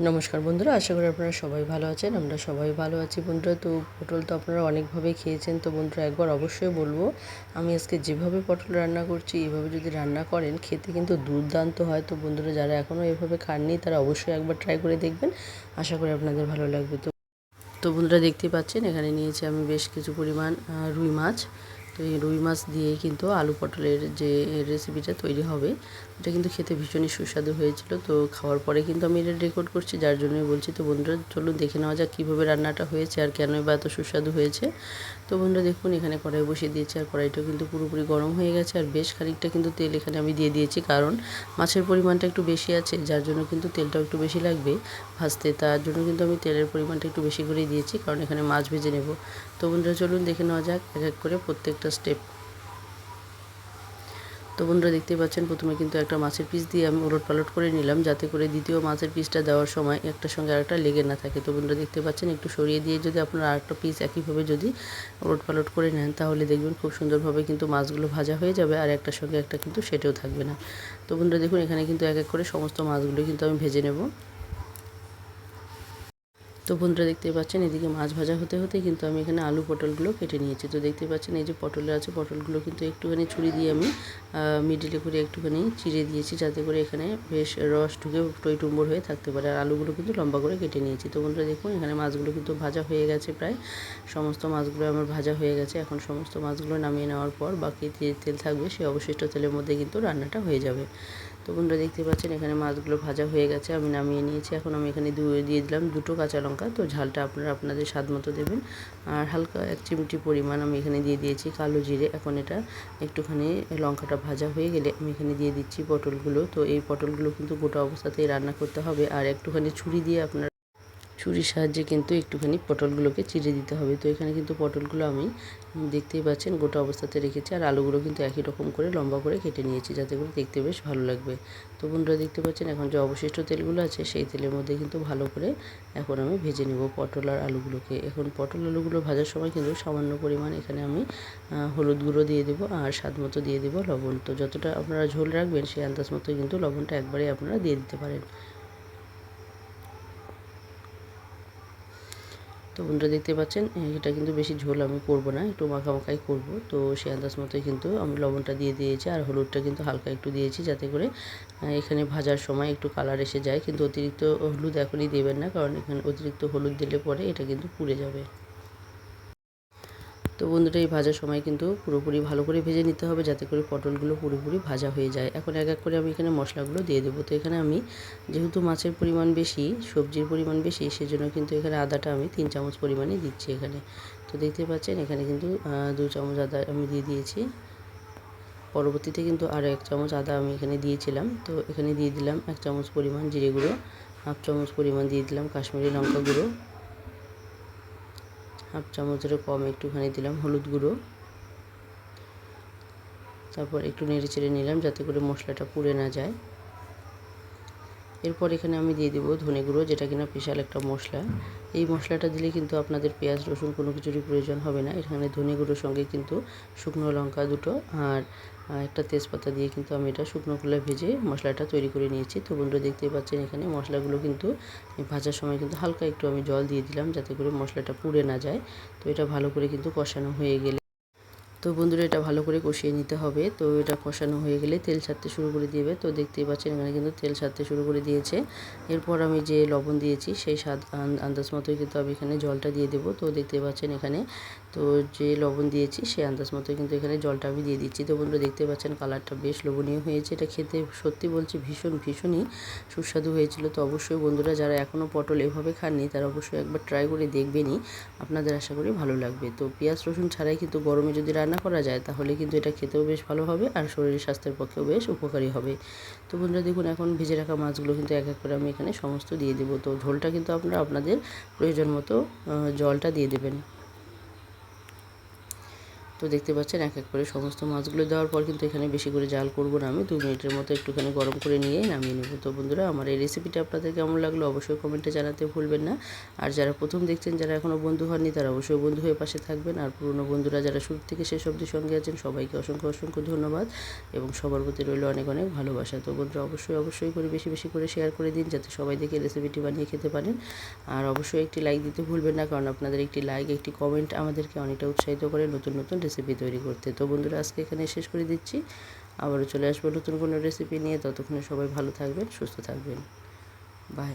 নমস্কার বন্ধুরা, আশা করি আপনারা সবাই ভালো আছেন। আমরা সবাই ভালো আছি বন্ধুরা। তো পটল তো আপনারা অনেকভাবে খেয়েছেন। তো বন্ধুরা একবার অবশ্যই বলবো, আমি আজকে যেভাবে পটল রান্না করছি এভাবে যদি রান্না করেন খেতে কিন্তু দুর্দান্ত হয়। তো বন্ধুরা যারা এখনও এভাবে খাননি তারা অবশ্যই একবার ট্রাই করে দেখবেন। আশা করি আপনাদের ভালো লাগবে। তো বন্ধুরা দেখতেই পাচ্ছেন এখানে নিয়েছি আমি বেশ কিছু পরিমাণ রুই মাছ। তো এই রুই মাছ দিয়ে কিন্তু আলু পটলের যে রেসিপিটা তৈরি হবে এটা কিন্তু খেতে ভীষণই সুস্বাদু হয়েছিল। তো খাওয়ার পরে কিন্তু আমি এটা রেকর্ড করছি, যার জন্যই বলছি। তো বন্ধুরা চলুন দেখে নেওয়া যাক কীভাবে রান্নাটা হয়েছে আর কেনই বা এত সুস্বাদু হয়েছে। তো বন্ধুরা দেখুন এখানে কড়াই বসিয়ে দিয়েছি, আর কড়াইটাও কিন্তু পুরোপুরি গরম হয়ে গেছে, আর বেশ খানিকটা কিন্তু তেল এখানে আমি দিয়ে দিয়েছি, কারণ মাছের পরিমাণটা একটু বেশি আছে, যার জন্য কিন্তু তেলটাও একটু বেশি লাগবে ভাজতে। তার জন্য কিন্তু আমি তেলের পরিমাণটা একটু বেশি করেই দিয়েছি, কারণ এখানে মাছ ভেজে নেব। তো বন্ধুরা চলুন দেখে নেওয়া যাক এক এক করে প্রত্যেকটা স্টেপ। তো বন্ধুরা দেখতেই পাচ্ছেন প্রথমে কিন্তু একটা মাছের পিস দিয়ে আমি ওলটপালট করে নিলাম, যাতে করে দ্বিতীয় মাছের পিসটা দেওয়ার সময় একটার সঙ্গে আরেকটা লেগে না থাকে। তো বন্ধুরা দেখতে পাচ্ছেন একটু সরিয়ে দিয়ে যদি আপনারা আরেকটা পিস একইভাবে যদি ওলটপালট করে নেন তাহলে দেখবেন খুব সুন্দরভাবে কিন্তু মাছগুলো ভাজা হয়ে যাবে, আর একটার সঙ্গে একটা কিন্তু সেটাও থাকবে না। তো বন্ধুরা দেখুন এখানে কিন্তু এক এক করে সমস্ত মাছগুলো কিন্তু আমি ভেজে নেব। তো বন্ধুরা দেখতেই পাচ্ছেন এদিকে মাছ ভাজা হতে হতে কিন্তু আমি এখানে আলু পটলগুলো কেটে নিয়েছি। তো দেখতে পাচ্ছেন এই যে পটল আছে, পটলগুলো কিন্তু একটুখানি ছুরি দিয়ে আমি মিডিলে করে একটুখানি চিড়ে দিয়েছি, যাতে করে এখানে বেশ রস ঢুকে টইটুম্বর হয়ে থাকতে পারে। আর আলুগুলো কিন্তু লম্বা করে কেটে নিয়েছি। তো বন্ধুরা দেখুন এখানে মাছগুলো কিন্তু ভাজা হয়ে গেছে, প্রায় সমস্ত মাছগুলো আমার ভাজা হয়ে গেছে। এখন সমস্ত মাছগুলো নামিয়ে নেওয়ার পর বাকি যে তেল থাকবে সেই অবশিষ্ট তেলের মধ্যে কিন্তু রান্নাটা হয়ে যাবে। তো বন্ধুরা দেখতে পাচ্ছেন এখানে মাছগুলো ভাজা হয়ে গেছে, আমি নামিয়ে নিয়েছি। এখন আমি এখানে দিয়ে দিলাম 2টো কাঁচা লঙ্কা। তো ঝালটা আপনারা আপনাদের স্বাদ মতো দেবেন। আর হালকা 1 চিমটি পরিমাণ আমি এখানে দিয়ে দিয়েছি কালো জিরে। এখন এটা একটুখানি লঙ্কাটা ভাজা হয়ে গেলে আমি এখানে দিয়ে দিচ্ছি পটলগুলো। তো এই পটলগুলো কিন্তু গোটা অবস্থাতেই রান্না করতে হবে, আর একটুখানি ছুরি দিয়ে আপনারা ছুরির সাহায্যে কিন্তু একটুখানি পটলগুলোকে চিড়ে দিতে হবে। তো এখানে কিন্তু পটলগুলো আমি দেখতেই পাচ্ছেন গোটা অবস্থাতে রেখেছি, আর আলুগুলো কিন্তু একই রকম করে লম্বা করে কেটে নিয়েছি, যাতে করে দেখতে বেশ ভালো লাগবে। তো বন্ধুরা দেখতে পাচ্ছেন এখন যে অবশিষ্ট তেলগুলো আছে সেই তেলের মধ্যে কিন্তু ভালো করে এখন আমি ভেজে নেব পটল আর আলুগুলোকে। এখন পটল আলুগুলো ভাজার সময় কিন্তু সামান্য পরিমাণ এখানে আমি হলুদ গুঁড়ো দিয়ে দেবো, আর স্বাদ মতো দিয়ে দেবো লবণ। তো যতটা আপনারা ঝোল রাখবেন সেই আন্দাজ মতো কিন্তু লবণটা একবারে আপনারা দিয়ে দিতে পারেন। তো বন্ধুরা দেখতে পাচ্ছেন এটা কিন্তু বেশি ঝোল আমি করব না, একটু মাখামাখাই করব। তো সেই আন্দাজ মতোই কিন্তু আমি লবণটা দিয়ে দিয়েছি, আর হলুদটা কিন্তু হালকা একটু দিয়েছি, যাতে করে এখানে ভাজার সময় একটু কালার এসে যায়। কিন্তু অতিরিক্ত হলুদ এখনই দেবেন না, কারণ এখানে অতিরিক্ত হলুদ দিলে পরে এটা কিন্তু পুড়ে যাবে। তো বন্ধুরা এই ভাজার সময় কিন্তু পুরোপুরি ভালো করে ভেজে নিতে হবে, যাতে করে পটলগুলো পুরোপুরি ভাজা হয়ে যায়। এখন এক এক করে আমি এখানে মশলাগুলো দিয়ে দেবো। তো এখানে আমি যেহেতু মাছের পরিমাণ বেশি, সবজির পরিমাণ বেশি, সেজন্য কিন্তু এখানে আদাটা আমি 3 চামচ পরিমাণে দিচ্ছি এখানে। তো দেখতে পাচ্ছেন এখানে কিন্তু 2 চামচ আদা আমি দিয়ে দিয়েছি। পরবর্তীতে কিন্তু আরও 1 চামচ আদা আমি এখানে দিয়েছিলাম। তো এখানে দিয়ে দিলাম 1 চামচ পরিমাণ জিরে গুঁড়ো, হাফ চামচ পরিমাণ দিয়ে দিলাম কাশ্মীরি লঙ্কা গুঁড়ো, হাফ চামচেরও কম একটুখানি দিলাম হলুদ গুঁড়ো। তারপর একটু নেড়ে চেড়ে নিলাম, যাতে করে মশলাটা পুড়ে না যায়। এরপর এখানে আমি দিয়ে দেবো ধনে গুঁড়ো, যেটা কিনা স্পেশাল একটা মশলা। এই মশলাটা দিলে কিন্তু আপনাদের পেঁয়াজ রসুন কোনো কিছুরই প্রয়োজন হবে না। এখানে ধনে গুঁড়োর সঙ্গে কিন্তু শুকনো লঙ্কা 2টো আর একটা তেজপাতা দিয়ে কিন্তু আমি এটা শুকনো খোলায় ভেজে মশলাটা তৈরি করে নিয়েছি। তো বন্ধুরা দেখতেই পাচ্ছেন এখানে মশলাগুলো কিন্তু ভাজার সময় কিন্তু হালকা একটু আমি জল দিয়ে দিলাম, যাতে করে মশলাটা পুড়ে না যায়। তো এটা ভালো করে কিন্তু কষানো হয়ে গেলে, তো বন্ধুরা এটা ভালো করে কষিয়ে নিতে হবে। তো এটা কষানো হয়ে গেলে তেল ছাড়তে শুরু করে দিবে। তো দেখতেই পাচ্ছেন এখানে কিন্তু তেল ছাড়তে শুরু করে দিয়েছে। এরপর আমি যে লবণ দিয়েছি সেই স্বাদ আন্দাজ মতোই কিন্তু আমি এখানে জলটা দিয়ে দেবো। তো দেখতেই পাচ্ছেন এখানে তো যে লবণ দিয়েছি সেই আন্দাজ মতোই কিন্তু এখানে জলটা আমি দিয়ে দিচ্ছি। তো বন্ধুরা দেখতে পাচ্ছেন কালারটা বেশ লোভনীয় হয়েছে। এটা খেতে সত্যি বলছি ভীষণই সুস্বাদু হয়েছিল। তো অবশ্যই বন্ধুরা যারা এখনও পটল এভাবে খাননি তারা অবশ্যই একবার ট্রাই করে দেখবেনই, আপনাদের আশা করি ভালো লাগবে। তো পেঁয়াজ রসুন ছাড়াই কিন্তু গরমে যদি রান্না করা যায় তাহলে কিন্তু এটা খেতেও বেশ ভালো হবে, আর শরীর স্বাস্থ্যের পক্ষেও বেশ উপকারী হবে। তো বন্ধুরা দেখুন এখন ভেজে রাখা মাছগুলো কিন্তু এক এক করে আমি এখানে সমস্ত দিয়ে দেবো। তো ঝোলটা কিন্তু আপনারা আপনাদের প্রয়োজন মতো জলটা দিয়ে দেবেন। তো তো দেখতে পাচ্ছেন এক এক করে সমস্ত মাছগুলো দেওয়ার পর কিন্তু এখানে বেশি করে জাল করব না, আমি 2 মিনিটের মতো একটুখানি গরম করে নিয়েই নামিয়ে নেব। তো বন্ধুরা, আমার এই রেসিপিটা আপনাদের কেমন লাগলো অবশ্যই কমেন্টে জানাতে ভুলবেন না। আর যারা প্রথম দেখছেন, যারা এখনও বন্ধু হননি, তারা অবশ্যই বন্ধু হয়ে পাশে থাকবেন। আর পুরনো বন্ধুরা যারা শুরু থেকে শেষ অবধি সঙ্গে আছেন, সবাইকে অসংখ্য অসংখ্য ধন্যবাদ এবং সবার প্রতি রইল অনেক অনেক ভালোবাসা। তো বন্ধুরা, অবশ্যই করে বেশি বেশি করে শেয়ার করে দিন, যাতে সবাই দেখে রেসিপিটি বানিয়ে খেতে পারেন। আর অবশ্যই একটি লাইক দিতে ভুলবেন না, কারণ আপনাদের একটি লাইক, একটি কমেন্ট আমাদেরকে অনেকটা উৎসাহিত করে নতুন নতুন রেসিপি তৈরি করতে। তো বন্ধুরা, আজকে এখানে শেষ করে দিচ্ছি। আবারও চলে আসবো নতুন কোনো রেসিপি নিয়ে। ততক্ষণে সবাই ভালো থাকবেন, সুস্থ থাকবেন। বাই।